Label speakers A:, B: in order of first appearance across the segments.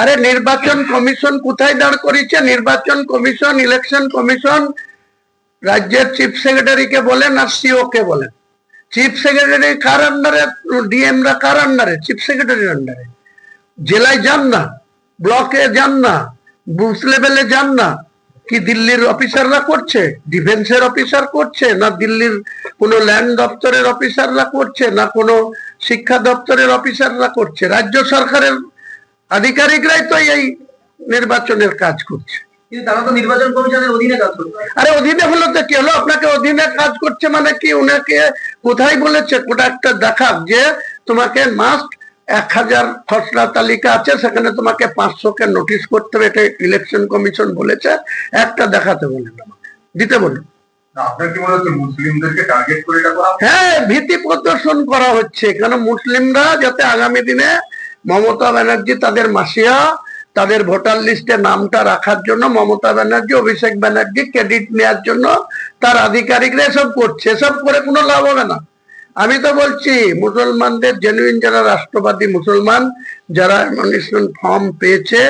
A: আরে নির্বাচন কমিশন কোথায় দাঁড় করেছে? নির্বাচন কমিশন, ইলেকশন কমিশন রাজ্যের চিফ সেক্রেটারিকে বলেন আর সিও কে বলেন। চিফ সেক্রেটারি কার আন্ডারে? ডিএম রা কার আন্ডারে? চিফ সেক্রেটারির আন্ডারে। জেলায় যান না, ব্লকে যান না, বুথ লেভেলে যান না। কি দিল্লির অফিসাররা করছে? ডিফেন্সের অফিসার করছে, না দিল্লির কোনো ল্যান্ড দপ্তরের অফিসাররা করছে, না কোনো শিক্ষা দপ্তরের অফিসাররা করছে? রাজ্য সরকারের আধিকারিকরাই তো এই নির্বাচনের কাজ করছে।
B: তারা তো নির্বাচন কমিশনের অধীনে কাজ করছে।
A: আরে অধীনে হলো তো কি হলো? আপনাকে অধীনে কাজ করছে মানে কি? উনাকে কোথায় বলেছে? কোটা একটা দেখাক যে তোমাকে মাস্ট 1000 খসড়া তালিকা আছে, সেখানে তোমাকে 500 কে নোটিশ করতে হবে, এটা ইলেকশন কমিশন বলেছে। একটা দেখাতে বলেন, আমাকে দিতে বলুন।
C: আপনার কি মনে হচ্ছে মুসলিমদেরকে টার্গেট করে এটা করা?
A: হ্যাঁ, ভীতি প্রদর্শন করা হচ্ছে। কেন? মুসলিমরা যাতে আগামী দিনে মমতা ব্যানার্জি তাদের মাসিয়া, তাদের ভোটার লিস্টে নামটা রাখার জন্য মমতা ব্যানার্জি, অভিষেক ব্যানার্জি ক্রেডিট নেওয়ার জন্য তার আধিকারিকরা এসব করছে। এসব করে কোনো লাভ হবে না। আমি তো বলছি মুসলমানদের, জেনুইন যারা রাষ্ট্রবাদী মুসলমান, যারা নমিনেশন ফর্ম পেয়েছে,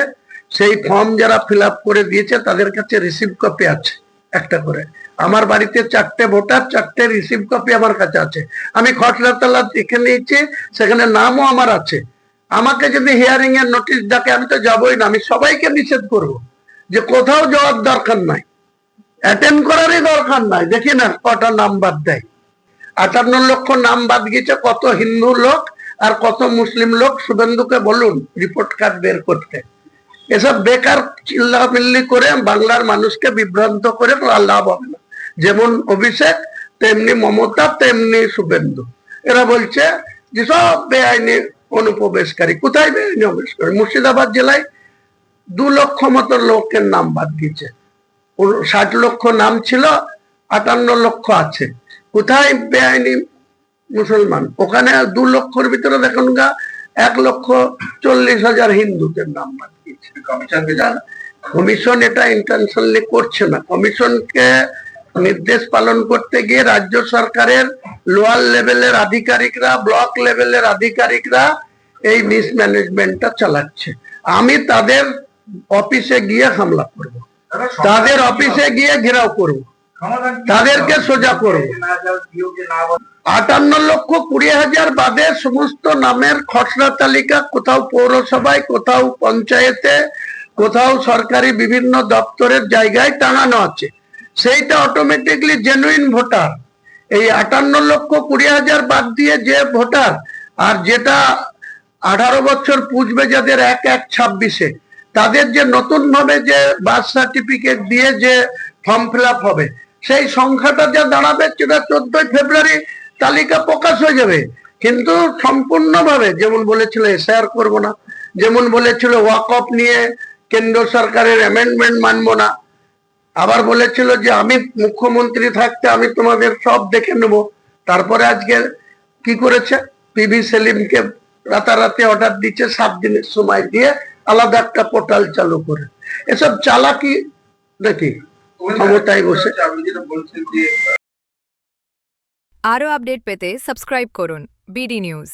A: সেই ফর্ম যারা ফিল আপ করে দিয়েছে তাদের কাছে রিসিভ কপি আছে একটা করে। আমার বাড়িতে 4টে ভোটার, 4টে রিসিভ কপি আমার কাছে আছে। আমি খসড়া তালা দেখে নিয়েছি, সেখানে নামও আমার আছে। আমাকে যদি হিয়ারিং এর নোটিশ ডাকে আমি তো যাবই না। আমি সবাইকে নিষেধ করব যে কোথাও যাওয়ার দরকার নাই, অ্যাটেন্ড করারই দরকার নাই। দেখি না কটা নাম বাদ দেয়। 58 লক্ষ নাম বাদ গেছে। কত হিন্দু লোক আর কত মুসলিম লোক? শুভেন্দুকে বলুন রিপোর্ট কার্ড বের করতে। এসব বেকার চিল্লামিল্লি করে বাংলার মানুষকে বিভ্রান্ত করে লাভ হবে না। যেমন অভিষেক, তেমনি মমতা, তেমনি শুভেন্দু। এরা বলছে যে সব বেআইনি অনুপ্রবেশকারী। কোথায় বেআইনি অনুপ্রবেশকারী? মুর্শিদাবাদ জেলায় 2 লক্ষ মতো লোকের নাম বাদ গিয়েছে। 60 লক্ষ নাম ছিল, 58 লক্ষ আছে। কোথায় বেআইনি মুসলমান? ওখানে 2 লক্ষর ভিতরে দেখুন গা 1,40,000 হিন্দুদের নাম বাদ গিয়েছে। কমিশন এটা ইন্টেনশনালি করছে না। কমিশনকে নির্দেশ পালন করতে গিয়ে রাজ্য সরকারের লোয়ার লেভেলের আধিকারিকরা, ব্লক লেভেলের আধিকারিকরা এই মিসম্যানেজমেন্টটা চালাচ্ছে। আমি তাদের অফিসে গিয়ে হামলা করব, তাদের অফিসে গিয়ে ঘেরাও করব, তাদেরকে সোজা করব। 58,20,000 বাদে সমস্ত নামের খসড়া তালিকা কোথাও পৌরসভায়, কোথাও পঞ্চায়েতে, কোথাও সরকারি বিভিন্ন দপ্তরের জায়গায় টাঙানো আছে। সেইটা অটোমেটিকলি জেনুইন ভোটার। এই 58,20,000 বাদ দিয়ে যে ভোটার, আর যেটা 18 বছর পুজবে যাদের 1/1/26-এ, তাদের যে নতুন ভাবে যে বার্থ সার্টিফিকেট দিয়ে যে ফর্ম ফিল আপ হবে, সেই সংখ্যাটা যা দাঁড়াবে সেটা 14 ফেব্রুয়ারি তালিকা প্রকাশ হয়ে যাবে। কিন্তু সম্পূর্ণভাবে যেমন বলেছিল এসআর করব না, যেমন বলেছিল ওয়াকফ নিয়ে কেন্দ্র সরকারের অ্যামেন্ডমেন্ট মানবো না, আবার বলেছিল যে আমি মুখ্যমন্ত্রী থাকতে আমি তোমাদের সব দেখে নেব। তারপরে আজকে কি করেছে? পিভি সেলিমকে রাতারাতি অর্ডার দিচ্ছে 7 দিনের সময় দিয়ে আলাদা একটা পোর্টাল চালু করে। এসব চালাকি দেখি ক্ষমতায় বসে।
D: আরও আপডেট পেতে সাবস্ক্রাইব করুন বিডি নিউজ।